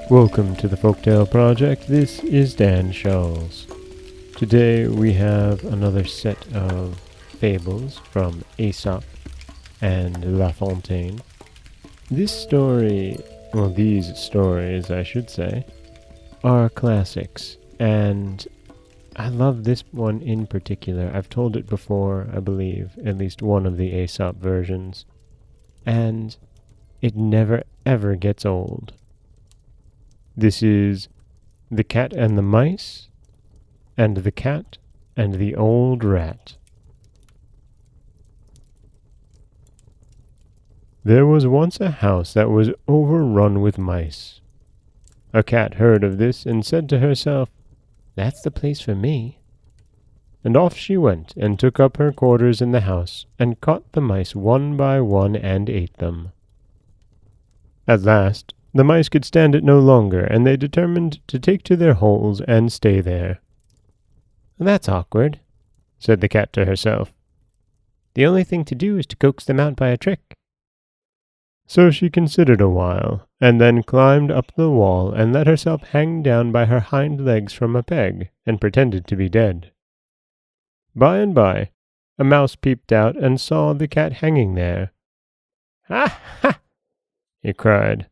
Welcome to the Folktale Project. This is Dan Scholz. Today we have another set of fables from Aesop and La Fontaine. These stories, I should say, are classics, and I love this one in particular. I've told it before, I believe, at least one of the Aesop versions, and it never ever gets old. This is The Cat and the Mice, and the Cat and the Old Rat. There was once a house that was overrun with mice. A cat heard of this and said to herself, "That's the place for me." And off she went and took up her quarters in the house, and caught the mice one by one and ate them. At last, the mice could stand it no longer, and they determined to take to their holes and stay there. "That's awkward," said the cat to herself. "The only thing to do is to coax them out by a trick." So she considered a while, and then climbed up the wall and let herself hang down by her hind legs from a peg, and pretended to be dead. By and by, a mouse peeped out and saw the cat hanging there. "Ha, ha!" he cried.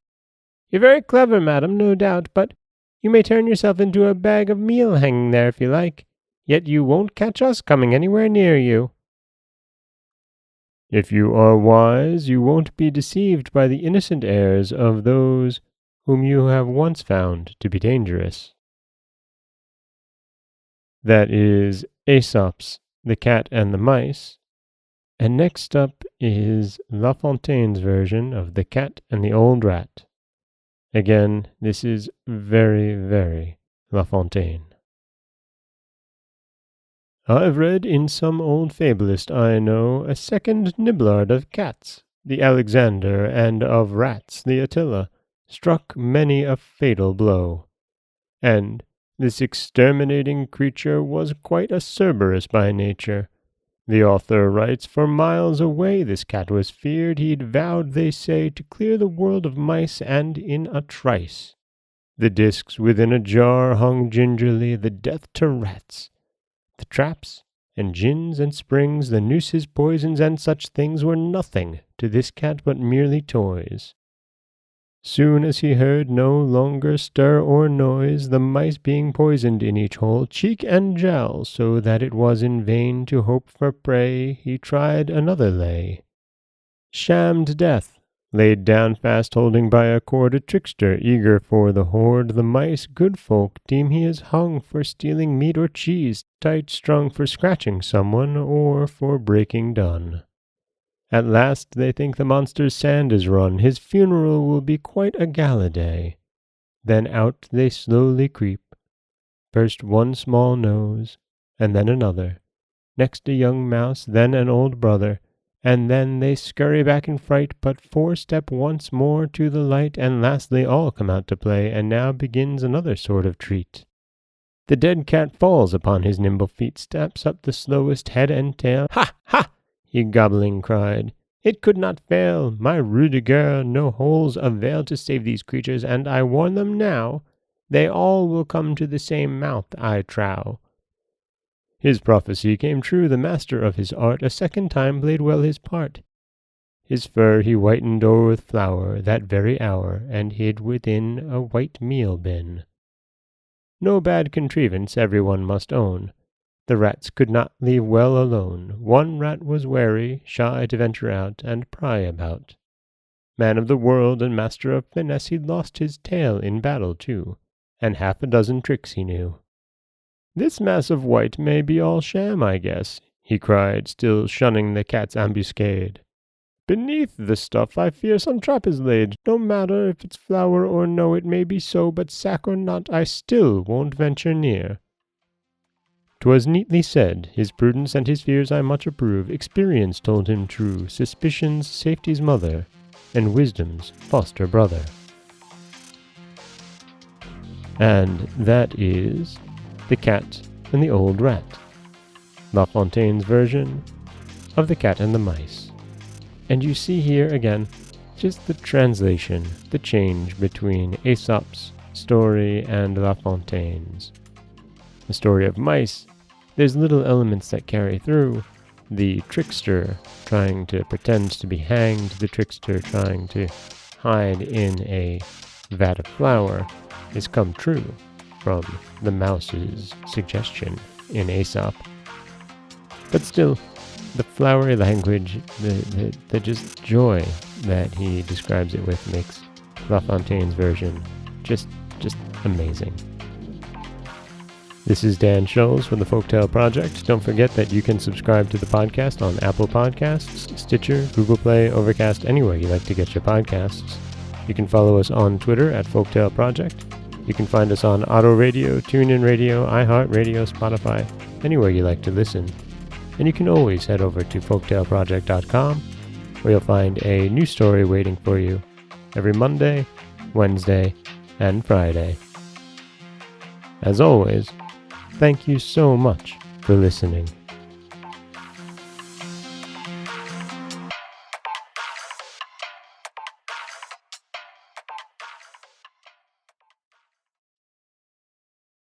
"You're very clever, madam, no doubt, but you may turn yourself into a bag of meal hanging there if you like, yet you won't catch us coming anywhere near you." "If you are wise, you won't be deceived by the innocent airs of those whom you have once found to be dangerous." That is Aesop's The Cat and the Mice, and next up is La Fontaine's version of The Cat and the Old Rat. Again, this is very, very La Fontaine. "I've read in some old fabulist I know a second Nibelard of cats, the Alexander, and of rats, the Attila, struck many a fatal blow. And this exterminating creature was quite a Cerberus by nature. The author writes, for miles away this cat was feared. He'd vowed, they say, to clear the world of mice, and in a trice. The discs within a jar hung gingerly, the death to rats. The traps, and gins, and springs, the nooses, poisons, and such things were nothing to this cat but merely toys. Soon as he heard no longer stir or noise, the mice being poisoned in each hole, cheek and jowl, so that it was in vain to hope for prey, he tried another lay. Shammed death, laid down fast holding by a cord a trickster eager for the hoard. The mice, good folk, deem he is hung for stealing meat or cheese, tight strung for scratching someone, or for breaking done. At last they think the monster's sand is run, his funeral will be quite a gala day. Then out they slowly creep, first one small nose, and then another, next a young mouse, then an old brother, and then they scurry back in fright, but four-step once more to the light, and lastly all come out to play, and now begins another sort of treat. The dead cat falls upon his nimble feet, snaps up the slowest head and tail. "Ha, ha!" he gobbling cried. "It could not fail. My Rudiger, no holes avail to save these creatures, and I warn them now, they all will come to the same mouth, I trow." His prophecy came true. The master of his art a second time played well his part. His fur he whitened o'er with flour that very hour, and hid within a white meal bin. No bad contrivance, every one must own. The rats could not leave well alone. One rat was wary, shy to venture out and pry about. Man of the world and master of finesse, he lost his tail in battle too, and half a dozen tricks he knew. "This mass of white may be all sham, I guess," he cried, still shunning the cat's ambuscade. "Beneath the stuff I fear some trap is laid. No matter if it's flour or no, it may be so, but sack or not, I still won't venture near." 'Twas neatly said, his prudence and his fears I much approve. Experience told him true, suspicion's safety's mother, and wisdom's foster brother. And that is The Cat and the Old Rat. La Fontaine's version of The Cat and the Mice. And you see here again just the translation, the change between Aesop's story and La Fontaine's. The story of mice, there's little elements that carry through. The trickster trying to pretend to be hanged, the trickster trying to hide in a vat of flour is come true from the mouse's suggestion in Aesop. But still, the flowery language, the just joy that he describes it with makes La Fontaine's version just amazing. This is Dan Scholes from the Folktale Project. Don't forget that you can subscribe to the podcast on Apple Podcasts, Stitcher, Google Play, Overcast, anywhere you like to get your podcasts. You can follow us on Twitter at Folktale Project. You can find us on Auto Radio, TuneIn Radio, iHeartRadio, Spotify, anywhere you like to listen. And you can always head over to folktaleproject.com, where you'll find a new story waiting for you every Monday, Wednesday, and Friday. As always, thank you so much for listening.